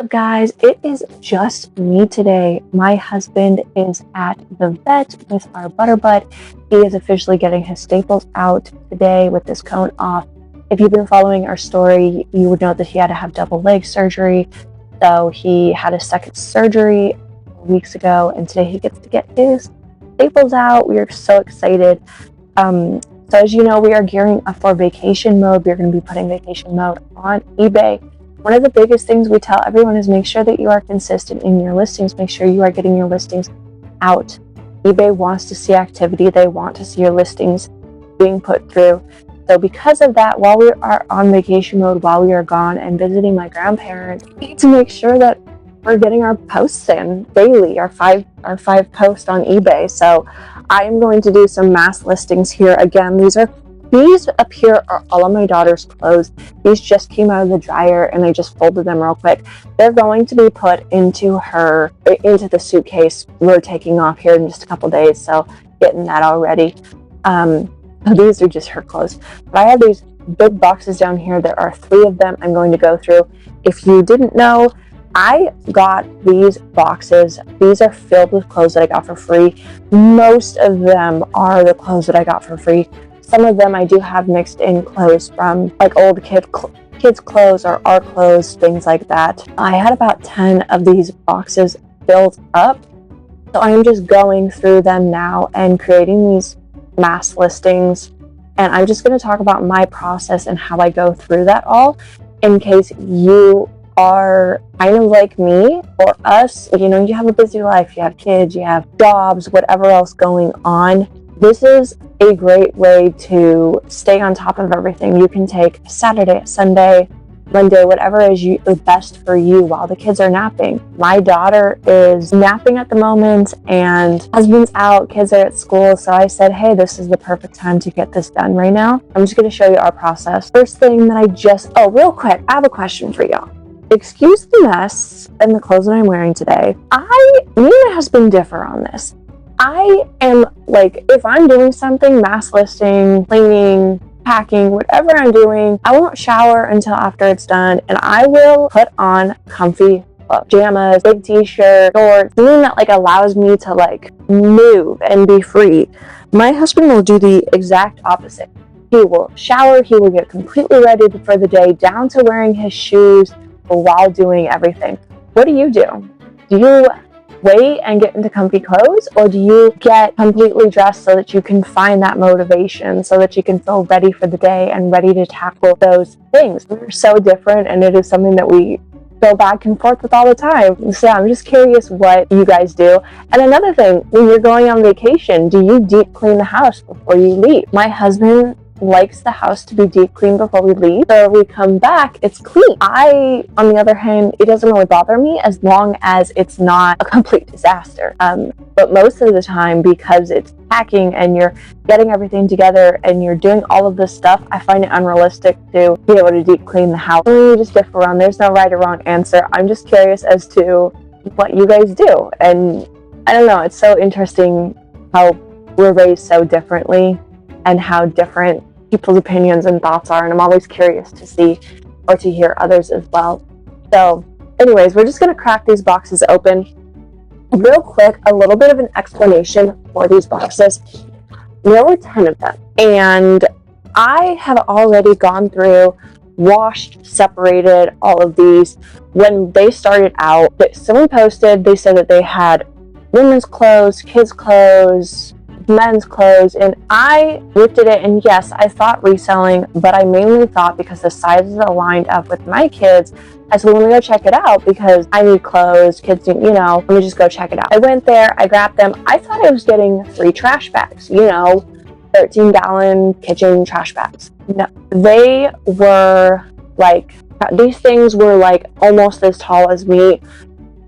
Guys, it is just me today. My husband is at the vet with our butterbud. He is officially getting his staples out today with this cone off. If you've been following our story, you would know that he had to have double leg surgery. So he had a second surgery weeks ago, and today he gets to get his staples out. We are so excited. So as you know, we are gearing up for vacation mode. We're going to be putting vacation mode on eBay. One of the biggest things we tell everyone is make sure that you are consistent in your listings. Make sure you are getting your listings out. eBay wants to see activity. They want to see your listings being put through. So because of that, while we are on vacation mode, while we are gone and visiting my grandparents, we need to make sure that we're getting our posts in daily, our five posts on eBay. So I am going to do some mass listings here. Again, these up here are all of my daughter's clothes. These just came out of the dryer and I just folded them real quick. They're going to be put into the suitcase we're taking off here in just a couple days, so getting that all ready. These are just her clothes. But I have these big boxes down here. There are 3 of them I'm going to go through. If you didn't know, I got these boxes. These are filled with clothes that I got for free. Most of them are the clothes that I got for free. Some of them I do have mixed in clothes from like old kids' clothes or our clothes, things like that. I had about 10 of these boxes filled up. So I am just going through them now and creating these mass listings. And I'm just going to talk about my process and how I go through that all in case you are kind of like me or us. You have a busy life, you have kids, you have jobs, whatever else going on. This is a great way to stay on top of everything. You can take Saturday, Sunday, Monday, whatever is best for you while the kids are napping. My daughter is napping at the moment and husband's out, kids are at school. So I said, hey, this is the perfect time to get this done right now. I'm just going to show you our process. First thing that real quick, I have a question for y'all. Excuse the mess and the clothes that I'm wearing today. Me and my husband differ on this. I am like, if I'm doing something, mass listing, cleaning, packing, whatever I'm doing, I won't shower until after it's done, and I will put on comfy pajamas, big t-shirt, shorts, something that allows me to move and be free. My husband will do the exact opposite. He will shower, he will get completely ready for the day, down to wearing his shoes while doing everything. What do you do? Do you wait and get into comfy clothes, or do you get completely dressed so that you can find that motivation, so that you can feel ready for the day and ready to tackle those things? We're so different, and it is something that we go back and forth with all the time. So I'm just curious what you guys do. And another thing, when you're going on vacation, do you deep clean the house before you leave? My husband likes the house to be deep clean before we leave, so when we come back it's clean. I, on the other hand, it doesn't really bother me as long as it's not a complete disaster. But most of the time, because it's packing and you're getting everything together and you're doing all of this stuff, I find it unrealistic to be able to deep clean the house. We just differ on. There's no right or wrong answer. I'm just curious as to what you guys do, and I don't know, it's so interesting how we're raised so differently and how different people's opinions and thoughts are, and I'm always curious to see or to hear others as well. So anyways, we're just going to crack these boxes open. Real quick, a little bit of an explanation for these boxes. There were 10 of them, and I have already gone through, washed, separated all of these. When they started out, someone posted, they said that they had women's clothes, kids' clothes, men's clothes, and I looked at it, and yes, I thought reselling, but I mainly thought because the sizes aligned up with my kids, I said, let me go check it out because I need clothes, kids need, let me just go check it out. I went there, I grabbed them. I thought I was getting 3 trash bags, 13-gallon kitchen trash bags. No, they were these things were almost as tall as me,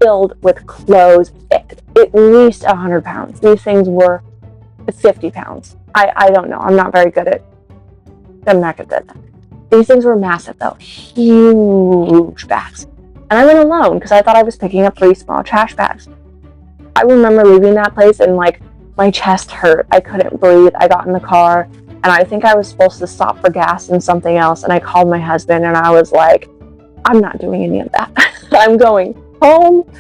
filled with clothes, at least 100 pounds. These things were 50 pounds. I don't know. I'm not good at that. These things were massive though. Huge bags. And I went alone because I thought I was picking up 3 small trash bags. I remember leaving that place and my chest hurt. I couldn't breathe. I got in the car and I think I was supposed to stop for gas and something else. And I called my husband and I was like, I'm not doing any of that. I'm going home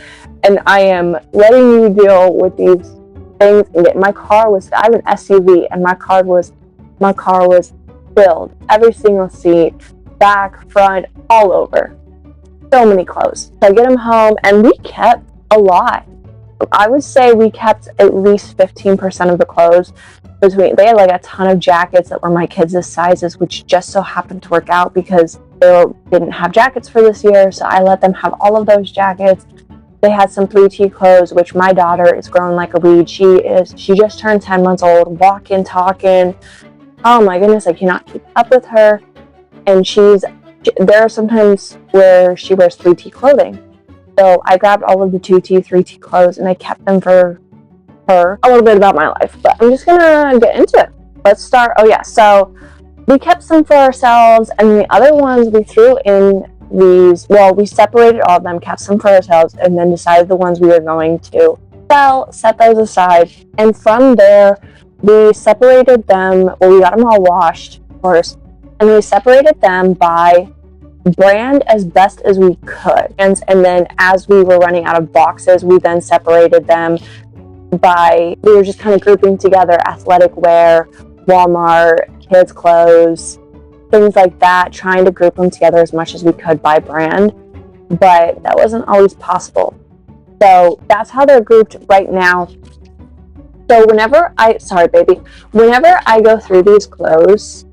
and I am letting you deal with these things. And my car was, I have an SUV, and my car was filled. Every single seat, back, front, all over. So many clothes. So I get them home, and we kept a lot. I would say we kept at least 15% of the clothes. They had like a ton of jackets that were my kids' sizes, which just so happened to work out because they didn't have jackets for this year. So I let them have all of those jackets. They had some 3T clothes, which my daughter is growing like a weed. She just turned 10 months old, walking, talking. Oh my goodness, I cannot keep up with her. And there are sometimes where she wears 3T clothing. So I grabbed all of the 2T, 3T clothes and I kept them for her. A little bit about my life, but I'm just gonna get into it. Let's start. Oh yeah, so we kept some for ourselves, and the other ones we threw in these. Well, we separated all of them, kept some for ourselves, and then decided the ones we were going to sell, set those aside, and from there we separated them. Well, we got them all washed first, and we separated them by brand as best as we could. And then as we were running out of boxes, we then separated them we were just kind of grouping together athletic wear, Walmart, kids clothes, things like that, trying to group them together as much as we could by brand, but that wasn't always possible. So that's how they're grouped right now. So whenever I go through these clothes,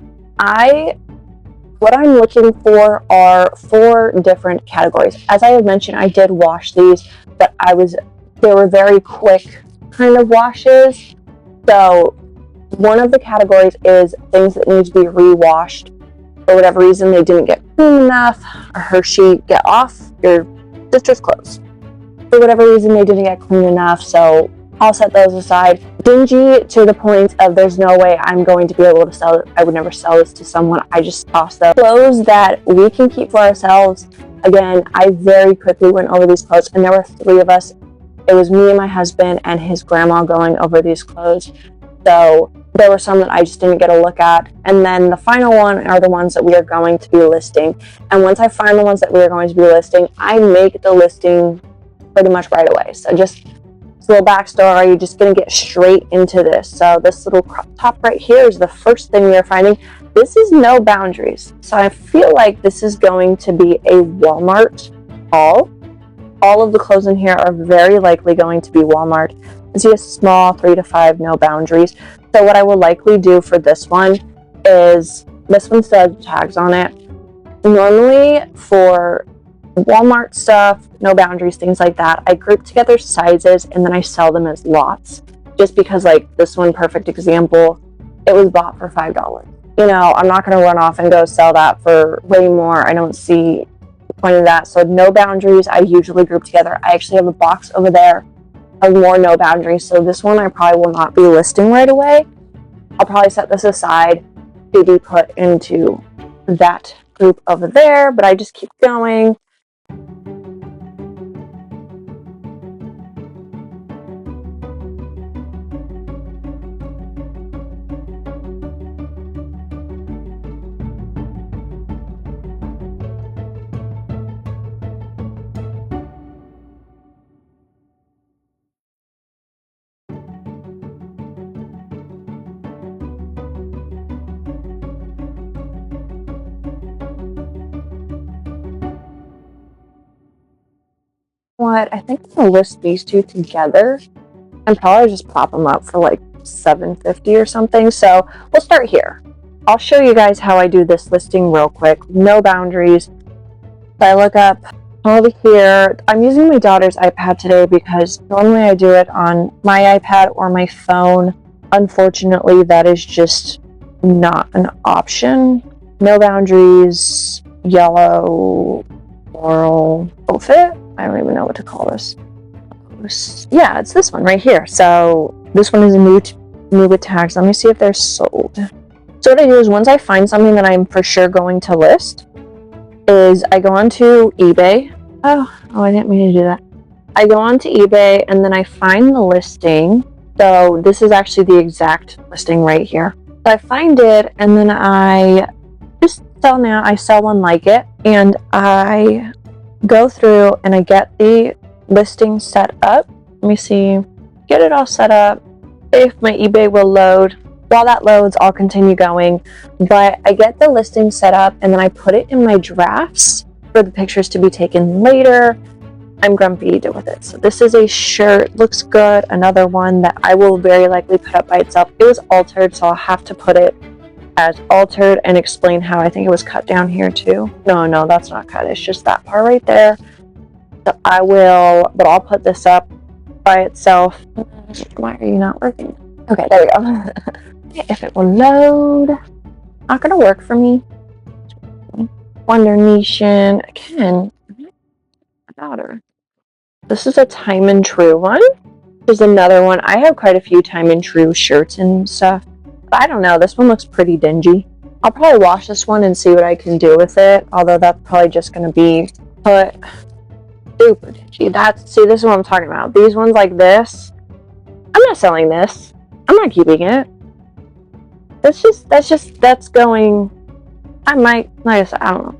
what I'm looking for are 4 different categories. As I had mentioned, I did wash these, but they were very quick kind of washes. So one of the categories is things that need to be re-washed. For whatever reason, they didn't get clean enough, or Hershey, get off your sister's clothes. For whatever reason, they didn't get clean enough, so I'll set those aside. Dingy to the point of there's no way I'm going to be able to sell it. I would never sell this to someone. I just toss them. Clothes that we can keep for ourselves. Again, I very quickly went over these clothes, and there were 3 of us. It was me and my husband and his grandma going over these clothes. So there were some that I just didn't get a look at. And then the final one are the ones that we are going to be listing. And once I find the ones that we are going to be listing, I make the listing pretty much right away. So just a little backstory, you're just going to get straight into this. So this little crop top right here is the first thing we are finding. This is no boundaries. So I feel like this is going to be a Walmart haul. All of the clothes in here are very likely going to be Walmart. I see a small 3 to 5, no boundaries. So what I will likely do for this one is, this one still has tags on it. Normally for Walmart stuff, no boundaries, things like that, I group together sizes and then I sell them as lots. Just because, like this one, perfect example, it was bought for $5. You know, I'm not going to run off and go sell that for way more. I don't see point of that. So no boundaries, I usually group together. I actually have a box over there of more no boundaries. So this one I probably will not be listing right away. I'll probably set this aside to be put into that group over there, but I just keep going. What, I think I'm gonna list these 2 together and probably just pop them up for like $7.50 or something. So we'll start here. I'll show you guys how I do this listing real quick. No boundaries. So I look up over here. I'm using my daughter's iPad today because normally I do it on my iPad or my phone. Unfortunately, that is just not an option. No boundaries, yellow, floral outfit. I don't even know what to call this. Yeah, it's this one right here. So this one is new with tags. Let me see if they're sold. So what I do is, once I find something that I'm for sure going to list, is I go onto eBay. Oh, I didn't mean to do that. I go onto eBay and then I find the listing. So this is actually the exact listing right here. So I find it and then I just sell one like it, and I go through and I get the listing set up. Let me see, get it all set up. If my eBay will load, while that loads, I'll continue going. But I get the listing set up and then I put it in my drafts for the pictures to be taken later. I'm grumpy with it. So this is a shirt, looks good. Another one that I will very likely put up by itself. It was altered, so I'll have to put it as altered and explain how. I think it was cut down here too. No, that's not cut. It's just that part right there. So but I'll put this up by itself. Why are you not working? Okay, there we go. If it will load, not gonna work for me. Wonder Nation again. About her. This is a Time and True one. There's another one. I have quite a few Time and True shirts and stuff. But I don't know. This one looks pretty dingy. I'll probably wash this one and see what I can do with it. Although that's probably just going to be put super dingy. See, this is what I'm talking about. These ones like this. I'm not selling this. I'm not keeping it. That's going. I might, like I said, I don't know.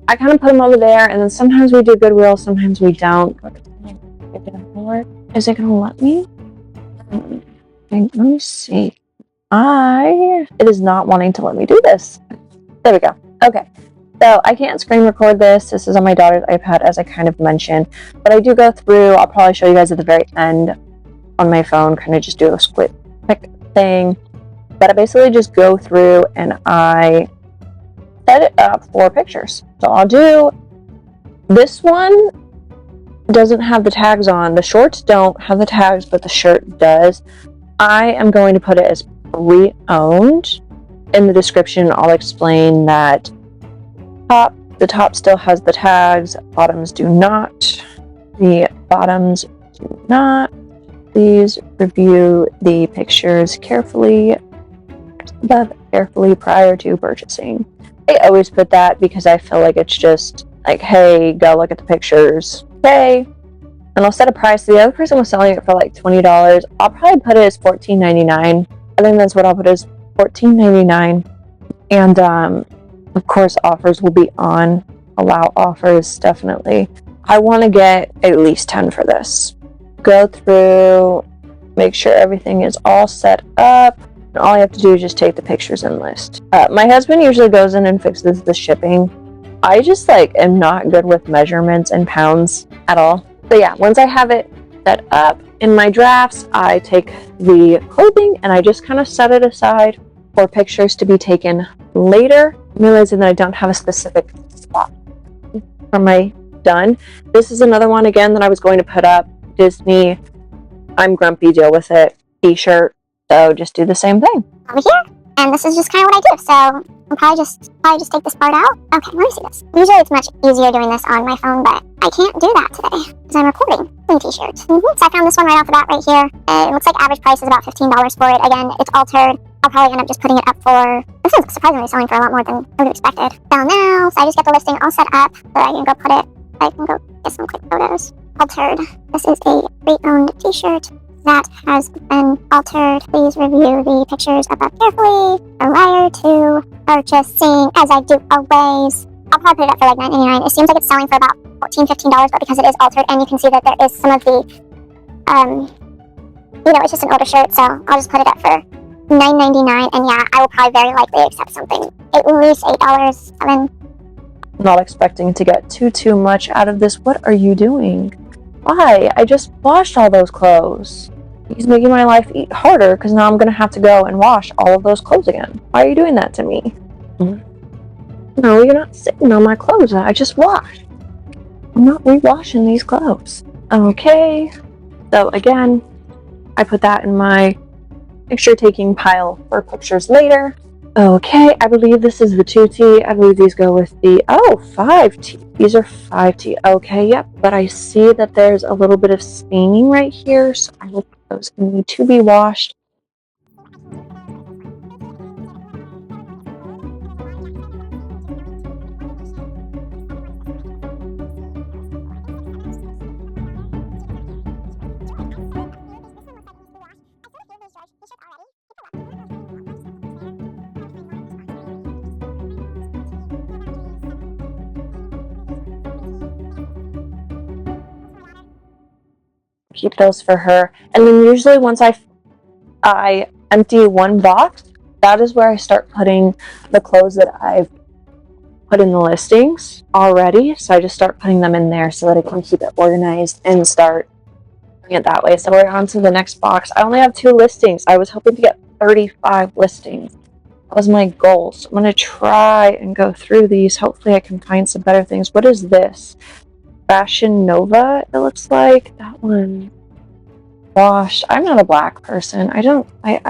I kind of put them over there, and then sometimes we do Goodwill, sometimes we don't. Is it gonna let me? Let me see. It is not wanting to let me do this. There we go. Okay. So I can't screen record this. This is on my daughter's iPad, as I kind of mentioned. But I do go through. I'll probably show you guys at the very end on my phone, kind of just do a quick thing. But I basically just go through and I set it up for pictures. So I'll do this one. Doesn't have the tags on. The shorts don't have the tags, but the shirt does. I am going to put it as pre-owned. In the description, I'll explain that the top still has the tags, bottoms do not. The bottoms do not. Please review the pictures carefully prior to purchasing. I always put that because I feel like it's just like, hey, go look at the pictures. Okay. And I'll set a price. The other person was selling it for like $20. I'll probably put it as $14.99. I think that's what I'll put as $14.99. And of course, offers will be on. Allow offers, definitely. I want to get at least 10 for this. Go through, make sure everything is all set up. And all I have to do is just take the pictures and list. My husband usually goes in and fixes the shipping. I just am not good with measurements and pounds at all. So yeah, once I have it set up in my drafts, I take the clothing and I just kind of set it aside for pictures to be taken later. I'm realizing that I don't have a specific spot for my done. This is another one again that I was going to put up. Disney, I'm grumpy, deal with it, t-shirt. So just do the same thing. Over here, and this is just kind of what I do. So I'll probably just take this part out. Okay, let me see this. Usually it's much easier doing this on my phone, but I can't do that today because I'm recording t-shirts. So I found this one right off the bat right here. It looks like average price is about $15 for it. Again, it's altered. I'll probably end up just putting it up for, this is surprisingly selling for a lot more than I would have expected. Sell now, so I just get the listing all set up so that I can go put it, I can go get some quick photos. Altered. This is a pre-owned t-shirt that has been altered. Please review the pictures above carefully prior to purchasing, as I do always. I'll probably put it up for like $9.99. It seems like it's selling for about $14-15, but because it is altered, and you can see that there is some of the, it's just an older shirt, so I'll just put it up for $9.99, and yeah, I will probably very likely accept something at least $8, $7. Not expecting to get too much out of this. What are you doing? Why? I just washed all those clothes. He's making my life harder because now I'm going to have to go and wash all of those clothes again. Why are you doing that to me? No, you're not sitting on my clothes that I just washed. I'm not rewashing these clothes. Okay. So again, I put that in my picture taking pile for pictures later. Okay, I believe this is the 2T. I believe these go with the, 5T. These are 5T. Okay, yep. But I see that there's a little bit of staining right here, so I will put those need to be washed. keep those for her. And then usually once I empty one box, that is where I start putting the clothes that I've put in the listings already. So I just start putting them in there so that I can keep it organized and start doing it that way. So we're on to the next box. I only have 2 listings. I was hoping to get 35 listings. That was my goal. So I'm going to try and go through these. Hopefully I can find some better things. What is this? Fashion Nova, it looks like. That one. Washed. I'm not a black person. I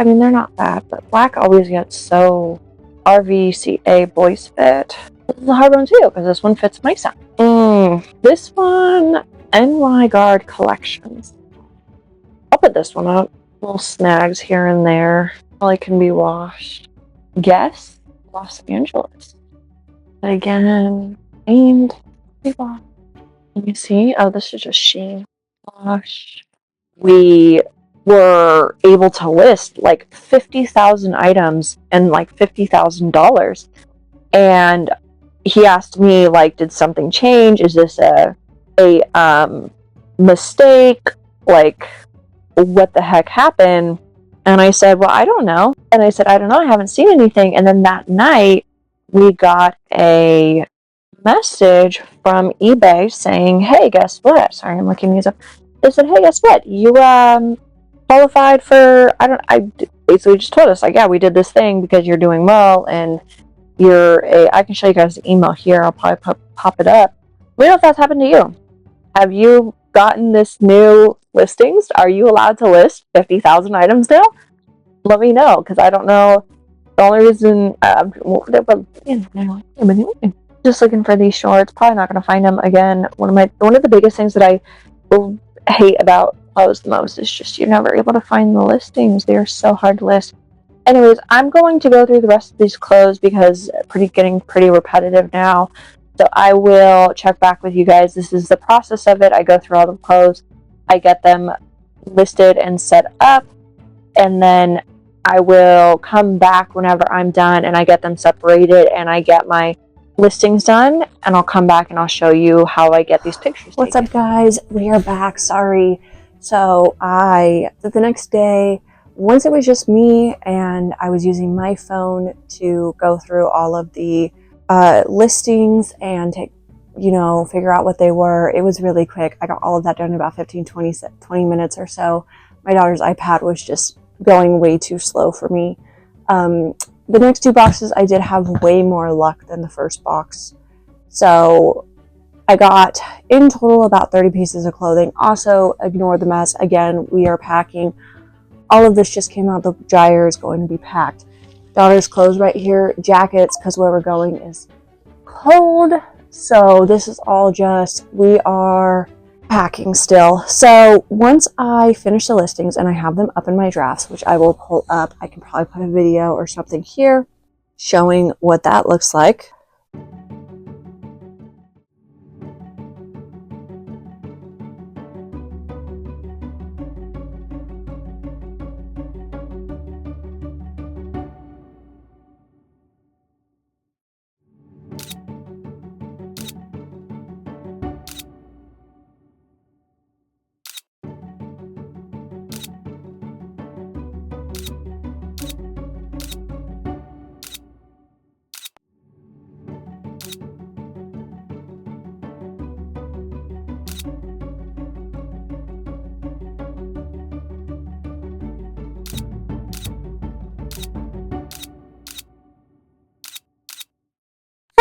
mean, they're not bad, but black always gets so RVCA boys fit. This is a hard one too, because this one fits my son. This one, NY Guard Collections. I'll put this one up. Little snags here and there. Probably can be washed. Guess Los Angeles. But again, and washed. Can you see? Oh, this is just sheen. Wash. We were able to list like 50,000 items and like $50,000. And he asked me, like, did something change? Is this a mistake? Like, what the heck happened? And I said, well, I don't know. And I said, I don't know. I haven't seen anything. And then that night we got a message from eBay saying, hey, guess what? Sorry, I'm looking these up. They said, hey, guess what? You qualified for, I basically just told us, like, yeah, we did this thing because you're doing well, and I can show you guys the email here. I'll probably pop it up. We don't know if that's happened to you. Have you gotten this new listings? Are you allowed to list 50,000 items now? Let me know, because I don't know. The only reason, just looking for these shorts, probably not going to find them again. One of the biggest things that I will hate about clothes the most is just you're never able to find the listings. They are so hard to list. Anyways, I'm going to go through the rest of these clothes because getting pretty repetitive now. So I will check back with you guys. This is the process of it. I go through all the clothes, I get them listed and set up, and then I will come back whenever I'm done and I get them separated and I get my listings done, and I'll come back and I'll show you how I get these pictures taken. What's up, guys? We are back. Sorry. So the next day, once it was just me and I was using my phone to go through all of the listings and figure out what they were. It was really quick. I got all of that done in about 20 minutes or so. My daughter's iPad was just going way too slow for me. The next 2 boxes, I did have way more luck than the first box. So I got, in total, about 30 pieces of clothing. Also, ignore the mess. Again, we are packing. All of this just came out. The dryer is going to be packed. Daughter's clothes right here. Jackets, because where we're going is cold. So this is all just, we are packing still. So once I finish the listings and I have them up in my drafts, which I will pull up, I can probably put a video or something here showing what that looks like.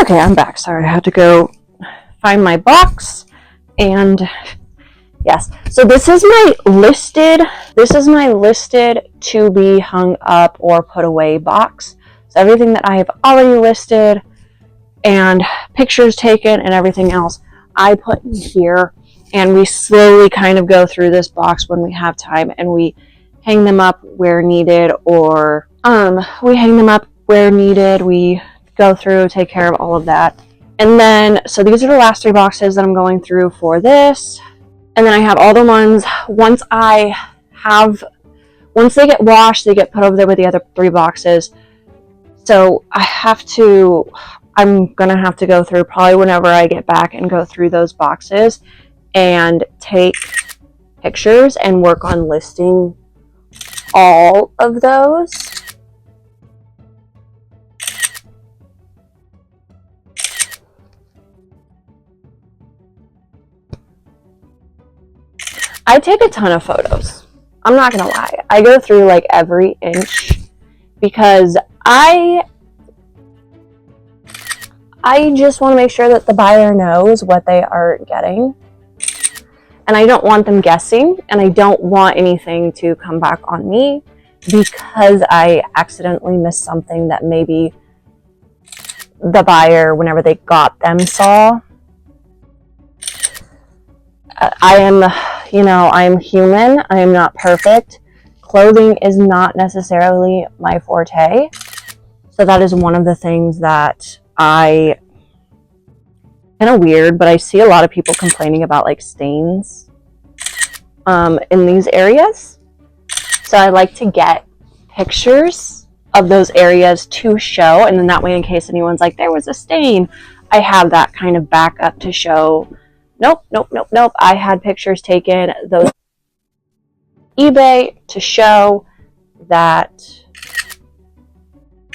Okay, I'm back. Sorry, I had to go find my box. And yes, so this is my listed to be hung up or put away box. So everything that I have already listed and pictures taken and everything else I put in here, and we slowly kind of go through this box when we have time, and we hang them up where needed, or we go through, take care of all of that. And then, so these are the last 3 boxes that I'm going through for this. And then I have all the ones, once they get washed, they get put over there with the other 3 boxes. So I'm going to have to go through probably whenever I get back and go through those boxes and take pictures and work on listing all of those. I take a ton of photos. I'm not gonna lie. I go through like every inch because I just want to make sure that the buyer knows what they are getting. And I don't want them guessing, and I don't want anything to come back on me because I accidentally missed something that maybe the buyer, whenever they got them, saw. I am human. I am not perfect. Clothing is not necessarily my forte. So that is one of the things that kind of weird, but I see a lot of people complaining about like stains in these areas. So I like to get pictures of those areas to show, and then that way, in case anyone's like, there was a stain, I have that kind of backup to show. Nope. I had pictures taken those eBay to show that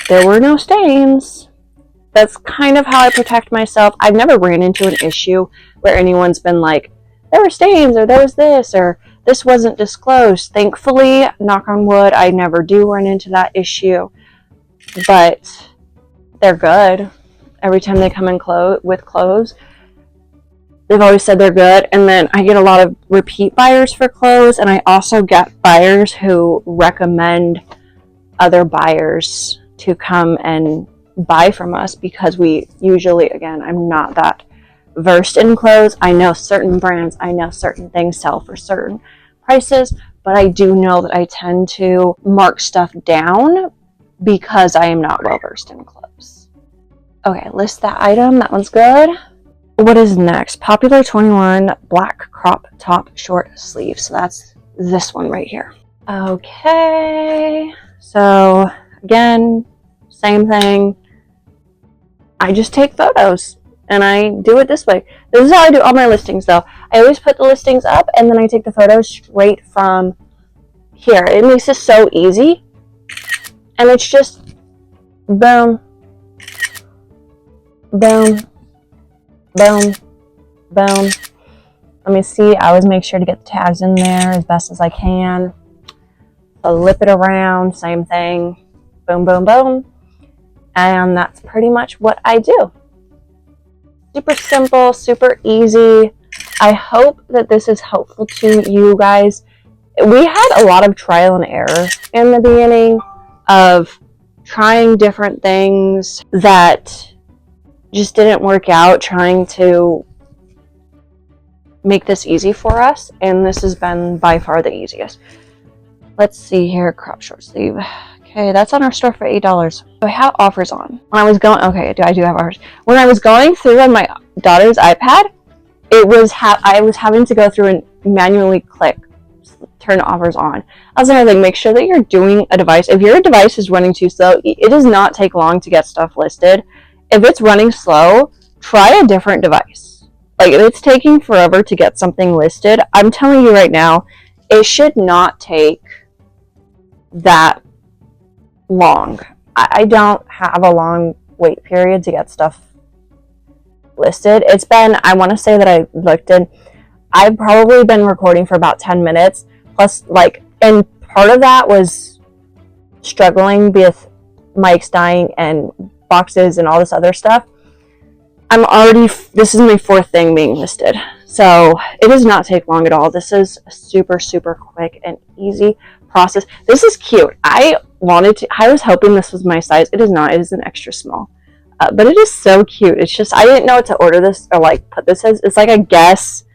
there were no stains. That's kind of how I protect myself. I've never ran into an issue where anyone's been like, there were stains, or there was this, or this wasn't disclosed. Thankfully, knock on wood, I never do run into that issue. But they're good. Every time they come in with clothes, they've always said they're good. And then I get a lot of repeat buyers for clothes, and I also get buyers who recommend other buyers to come and buy from us because we usually, again, I'm not that versed in clothes. I know certain brands, I know certain things sell for certain prices, but I do know that I tend to mark stuff down because I am not well versed in clothes. Okay, list that item. That one's good. What is next? Popular 21 black crop top short sleeve. So that's this one right here. Okay, so again, same thing. I just take photos and I do it this way. This is how I do all my listings though. I always put the listings up and then I take the photos straight from here. It makes it so easy. And it's just boom, boom, boom, boom. Let me see. I always make sure to get the tags in there as best as I can. Flip it around, same thing. Boom, boom, boom. And that's pretty much what I do. Super simple, super easy. I hope that this is helpful to you guys. We had a lot of trial and error in the beginning of trying different things that just didn't work out, trying to make this easy for us. And this has been by far the easiest. Let's see here, crop short sleeve. Okay, that's on our store for $8. I have offers on. When I was going, okay, I do have offers. When I was going through on my daughter's iPad, I was having to go through and manually click turn offers on. That's another thing. Make sure that you're doing a device. If your device is running too slow, it does not take long to get stuff listed. If it's running slow, try a different device. Like if it's taking forever to get something listed, I'm telling you right now, it should not take that long. I don't have a long wait period to get stuff listed. It's been, I want to say that I looked in, I've probably been recording for about 10 minutes plus and part of that was struggling with mics dying and boxes and all this other stuff. This is my fourth thing being listed. So it does not take long at all. This is a super, super quick and easy process. This is cute. I was hoping this was my size. It is not. It is an extra small. But it is so cute. It's just, I didn't know what to order this or put this as. It's like a Guess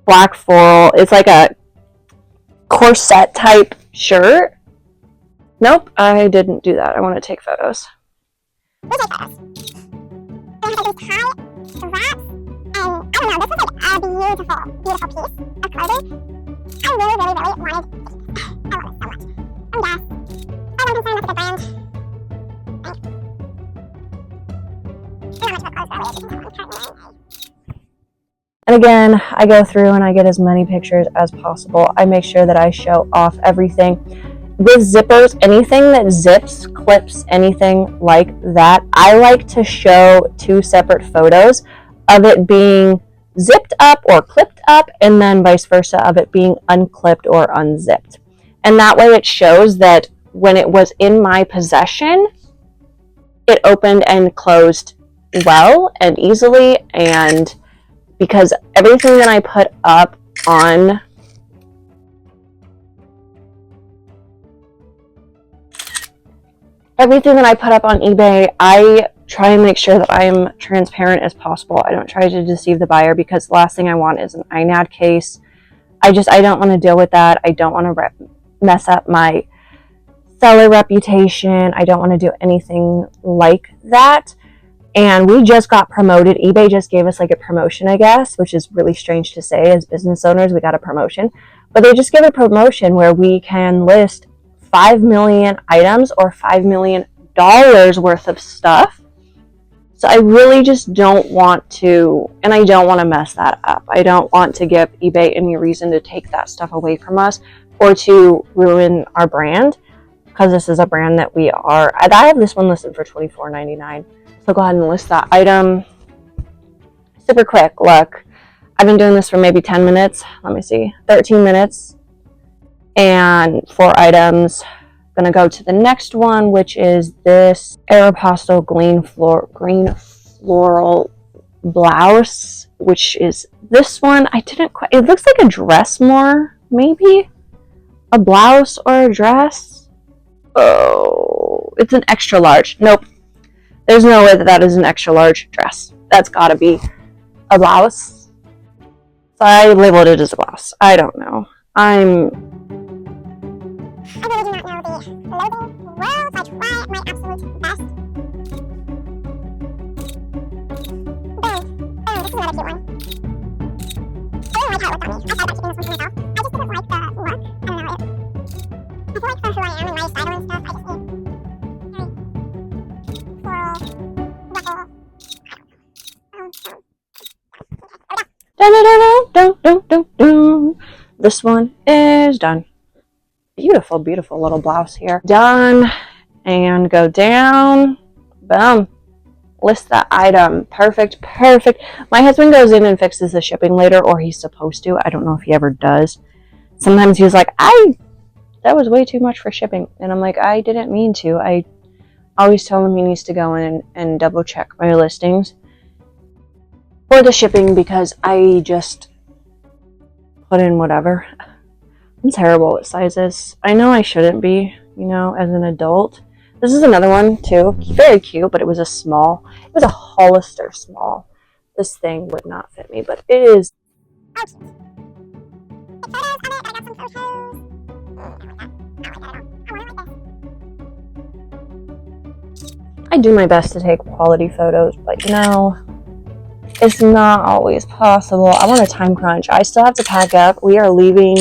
black floral. It's like a corset type shirt. Nope, I didn't do that. I want to take photos. We take photos. Then we take these tie straps, and I don't know, this was like a beautiful, beautiful piece of clothing. I really, really, really wanted it. I want it so much. I'm Guess. I don't concerned with the brand. Thanks. I don't know much about clothes, really. I just know I'm currently wearing And again, I go through and I get as many pictures as possible. I make sure that I show off everything. With zippers, anything that zips, clips, anything like that, I like to show 2 separate photos of it being zipped up or clipped up, and then vice versa of it being unclipped or unzipped. And that way it shows that when it was in my possession, it opened and closed well and easily, and because everything that I put up on eBay, I try and make sure that I'm transparent as possible. I don't try to deceive the buyer, because the last thing I want is an INAD case. I don't want to deal with that. I don't want to mess up my seller reputation. I don't want to do anything like that. And we just got promoted. eBay just gave us like a promotion, I guess, which is really strange to say. As business owners, we got a promotion. But they just gave a promotion where we can list 5 million items or $5 million worth of stuff. So I really just don't want to, and I don't want to mess that up. I don't want to give eBay any reason to take that stuff away from us or to ruin our brand, because this is a brand that we are. I have this one listed for $24.99. So go ahead and list that item. Super quick. Look, I've been doing this for maybe 10 minutes. Let me see, 13 minutes. And 4 items. Gonna go to the next one, which is this Aeropostale green floral blouse, which is this one. I didn't quite, it looks like a dress more, maybe a blouse or a dress. Oh, it's an extra large. Nope. There's no way that that is an extra large dress. That's gotta be a blouse. So I labeled it as a blouse. I don't know. I really do not know the clothing world. I try my absolute best. Boom. Boom. This is another cute one. I really like how it looked on me. I thought about keeping this one for myself. I just didn't like the look. I don't know. I feel like for who I am and my style and stuff, I just need this one is done. Beautiful, beautiful little blouse here. Done. And go down. Boom. List that item. Perfect, perfect. My husband goes in and fixes the shipping later, or he's supposed to. I don't know if he ever does. Sometimes he's like, that was way too much for shipping. And I'm like, I didn't mean to. I always tell him he needs to go in and double check my listings for the shipping, because I just put in whatever. I'm terrible at sizes. I know I shouldn't be, as an adult. This is another one too. Very cute, but it was a small. It was a Hollister small. This thing would not fit me, but it is. I do my best to take quality photos, but it's not always possible. I'm on a time crunch. I still have to pack up. We are leaving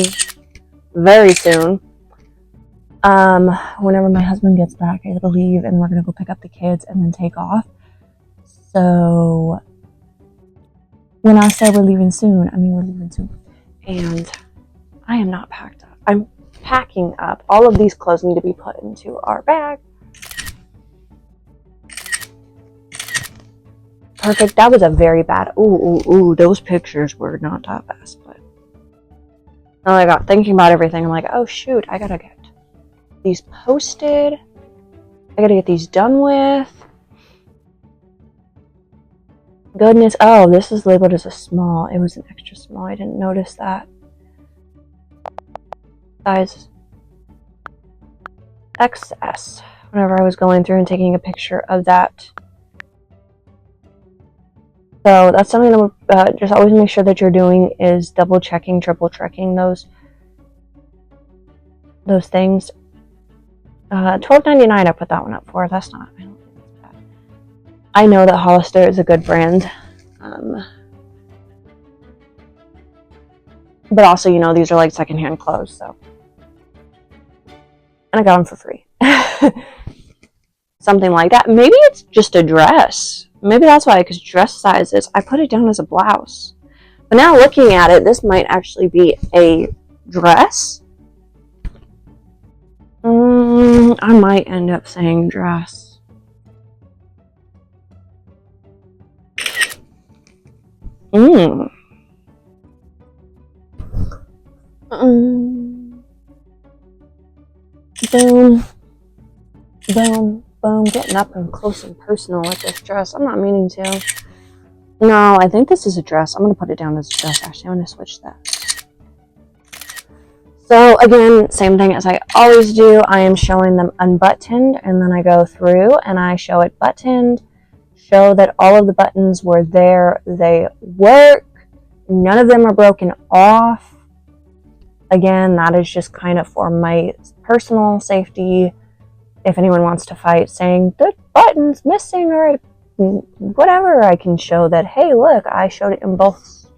very soon. Whenever my husband gets back, I gotta leave, and we're gonna go pick up the kids and then take off. So when I say we're leaving soon, I mean we're leaving soon. And I am not packed up. I'm packing up. All of these clothes need to be put into our bag. Perfect. That was a very bad. Ooh. Those pictures were not that best. But oh my god, thinking about everything, I'm like, oh shoot, I gotta get these posted. I gotta get these done with. Goodness. Oh, this is labeled as a small. It was an extra small. I didn't notice that. Size XS. Whenever I was going through and taking a picture of that. So that's something to just always make sure that you're doing, is double checking, triple checking those things. $12.99 I put that one up for. That's not. I don't think that's bad. I know that Hollister is a good brand, but also these are like secondhand clothes, so. And I got them for free. Something like that. Maybe it's just a dress. Maybe that's why, because dress sizes, I put it down as a blouse. But now looking at it, this might actually be a dress. I might end up saying dress. Boom, boom, boom. Getting up and close and personal with this dress. I'm not meaning to. No, I think this is a dress. I'm going to put it down as a dress. Actually, I'm going to switch that. So again, same thing as I always do. I am showing them unbuttoned, and then I go through and I show it buttoned, show that all of the buttons were there. They work. None of them are broken off. Again, that is just kind of for my personal safety. If anyone wants to fight saying the button's missing or whatever, I can show that, hey, look, I showed it in both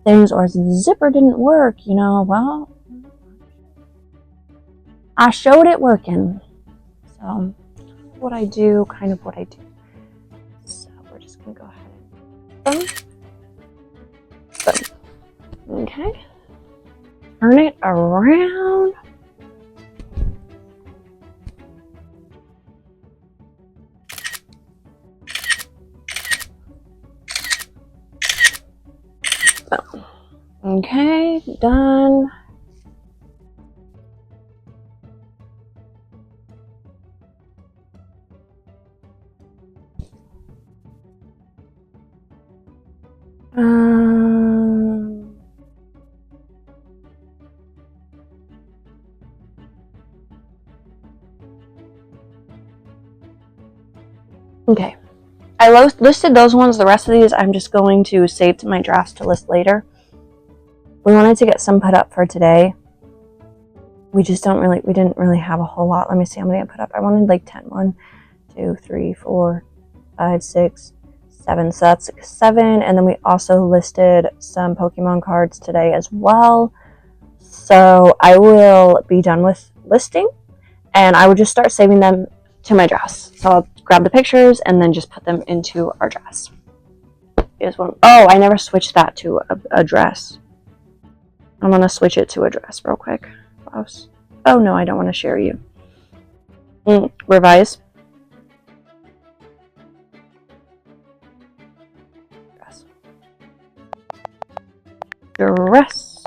things, or the zipper didn't work, well, I showed it working. So what I do, kind of what I do. So we're just going to go ahead and boom. Okay. Turn it around. Boom. Okay, done. Okay, I listed those ones. The rest of these I'm just going to save to my drafts to list later. We wanted to get some put up for today. We didn't really have a whole lot. Let me see how many I put up. I wanted like 10. 1, 2, 3, 4, 5, 6, 7. So that's 7. And then we also listed some Pokemon cards today as well. So I will be done with listing, and I would just start saving them to my drafts. So I'll grab the pictures and then just put them into our drafts. Here's one. Oh, I never switched that to a dress. I'm going to switch it to a dress real quick. Oh no, I don't want to share you. Revise. Dress.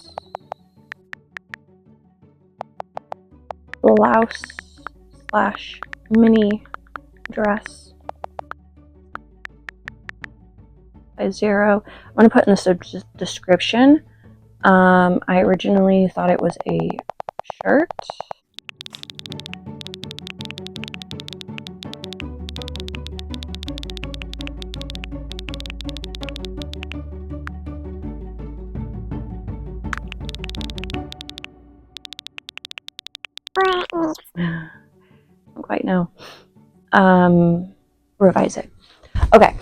Blouse / mini dress. By 0. I'm going to put in the description. I originally thought it was a shirt. I don't quite know. Revise it. Okay.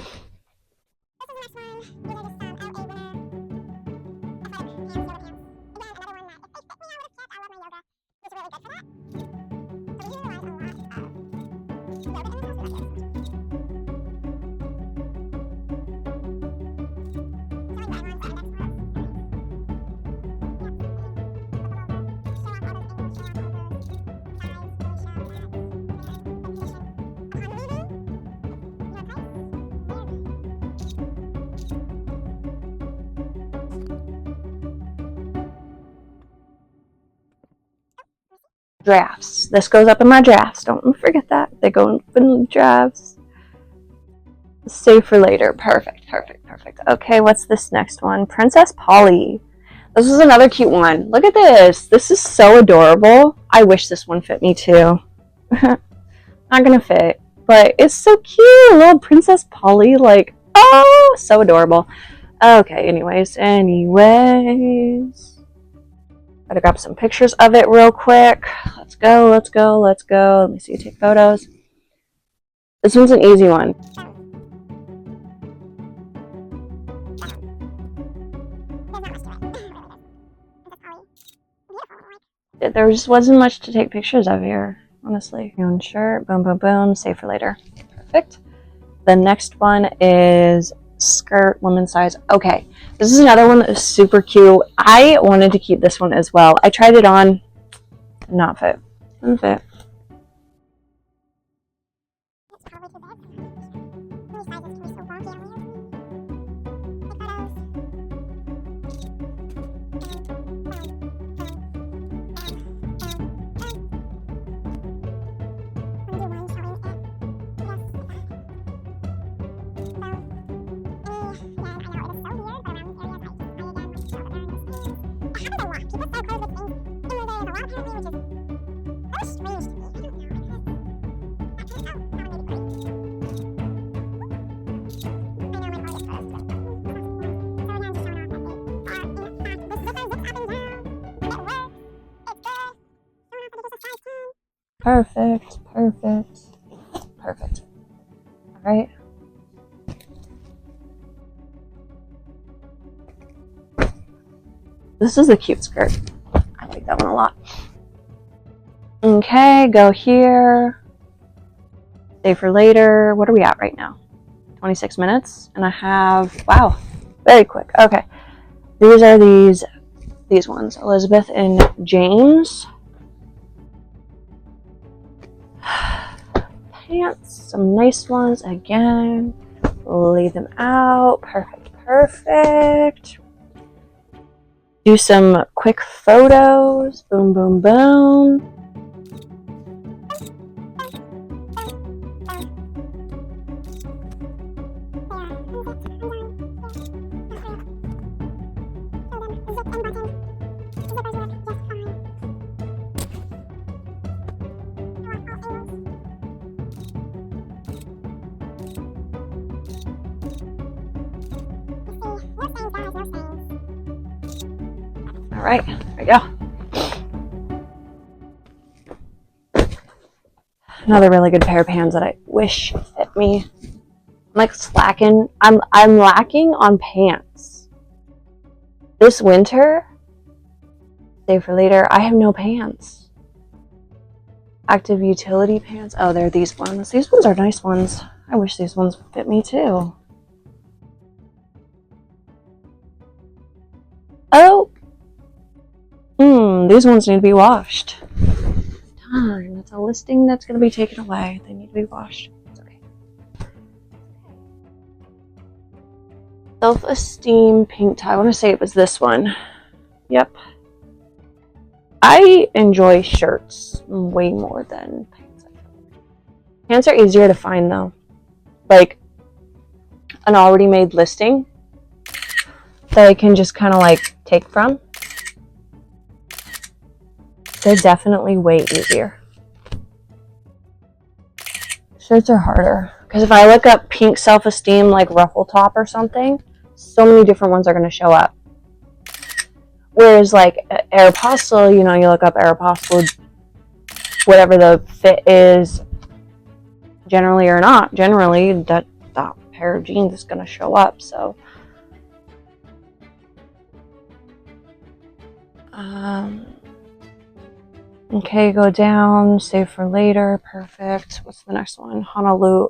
Drafts. This goes up in my drafts. Don't forget that. They go in drafts. Save for later. Perfect. Okay, what's this next one? Princess Polly. This is another cute one. Look at this. This is so adorable. I wish this one fit me too. Not gonna fit, but it's so cute. Little Princess Polly, like, oh, so adorable. Okay, anyways. Gotta grab some pictures of it real quick. Let's go. Let me see you take photos. This one's an easy one. There just wasn't much to take pictures of here, honestly. Your own shirt, boom, boom, boom, save for later. Perfect. The next one is skirt, women's size. Okay, this is another one that is super cute. I wanted to keep this one as well. I tried it on, not fit. Didn't fit. Perfect, perfect, perfect. All right. This is a cute skirt. I like that one a lot. Okay, go here. Save for later. What are we at right now? 26 minutes. And I have, wow, very quick. Okay. These are these ones. Elizabeth and James. Pants, some nice ones again. Lay them out. Perfect, perfect. Do some quick photos. Boom, boom, boom. All right, there we go. Another really good pair of pants that I wish fit me. I'm like slacking. I'm lacking on pants. This winter, save for later, I have no pants. Active utility pants. Oh, they're these ones. These ones are nice ones. I wish these ones would fit me too. Oh. These ones need to be washed. Darn, that's a listing that's going to be taken away. They need to be washed. It's okay. Self-esteem pink tie. I want to say it was this one. Yep. I enjoy shirts way more than pants. Pants are easier to find though. Like an already made listing that I can just kind of like take from. They're definitely way easier. Shirts are harder. Because if I look up pink self-esteem, like ruffle top or something, so many different ones are going to show up. Whereas like Aeropostale, you know, you look up Aeropostale, whatever the fit is, generally or not, generally that pair of jeans is going to show up. So, okay, go down, save for later, perfect. What's the next one? Honolulu.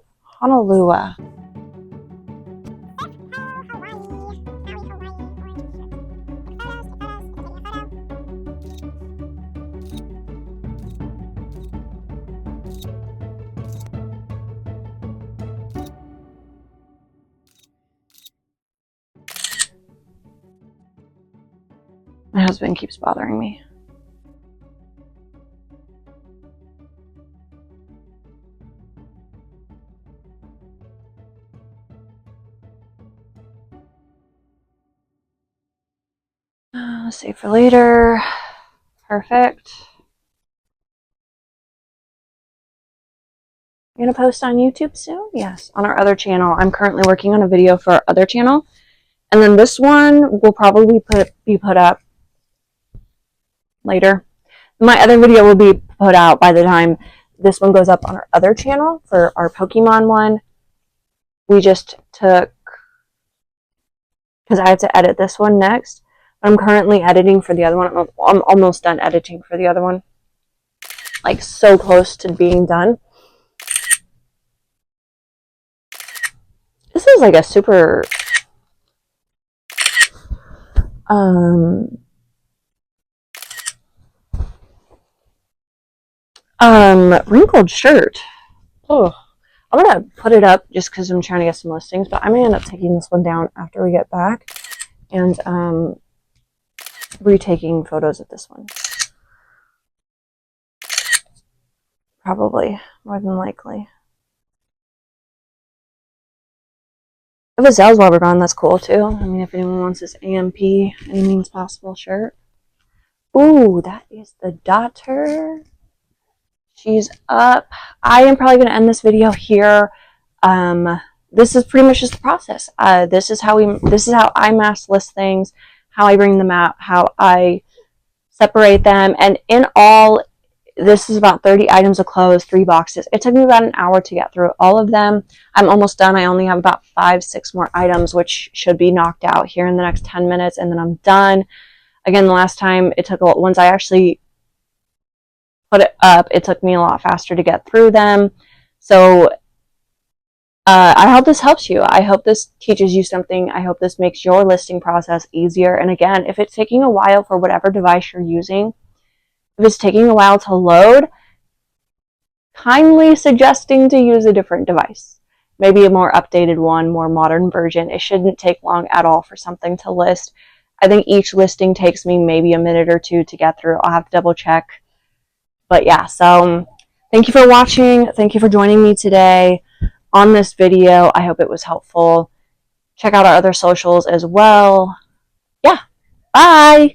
My husband keeps bothering me. Save for later. Perfect. I'm going to post on YouTube soon? Yes, on our other channel. I'm currently working on a video for our other channel. And then this one will probably be put up later. My other video will be put out by the time this one goes up on our other channel for our Pokemon one. We just took, because I have to edit this one next. I'm currently editing for the other one. I'm almost done editing for the other one. Like so close to being done. This is like a super Wrinkled shirt. Oh, I'm gonna put it up just because I'm trying to get some listings, but I may end up taking this one down after we get back and retaking photos of this one. Probably, more than likely. If it sells while we're gone, that's cool too. I mean, if anyone wants this AMP, any means possible shirt. Ooh, that is the daughter. She's up. I am probably going to end this video here. This is pretty much just the process. This is how I mass list things, how I bring them out, how I separate them, and in all, this is about 30 items of clothes, 3 boxes. It took me about an hour to get through all of them. I'm almost done. I only have about 5-6 more items, which should be knocked out here in the next 10 minutes, and then I'm done. Again, the last time it took once I actually put it up, it took me a lot faster to get through them. So I hope this helps you. I hope this teaches you something. I hope this makes your listing process easier. And again, if it's taking a while for whatever device you're using, if it's taking a while to load, kindly suggesting to use a different device. Maybe a more updated one, more modern version. It shouldn't take long at all for something to list. I think each listing takes me maybe a minute or two to get through. I'll have to double check. But yeah, so thank you for watching. Thank you for joining me today on this video. I hope it was helpful. Check out our other socials as well. Yeah, bye!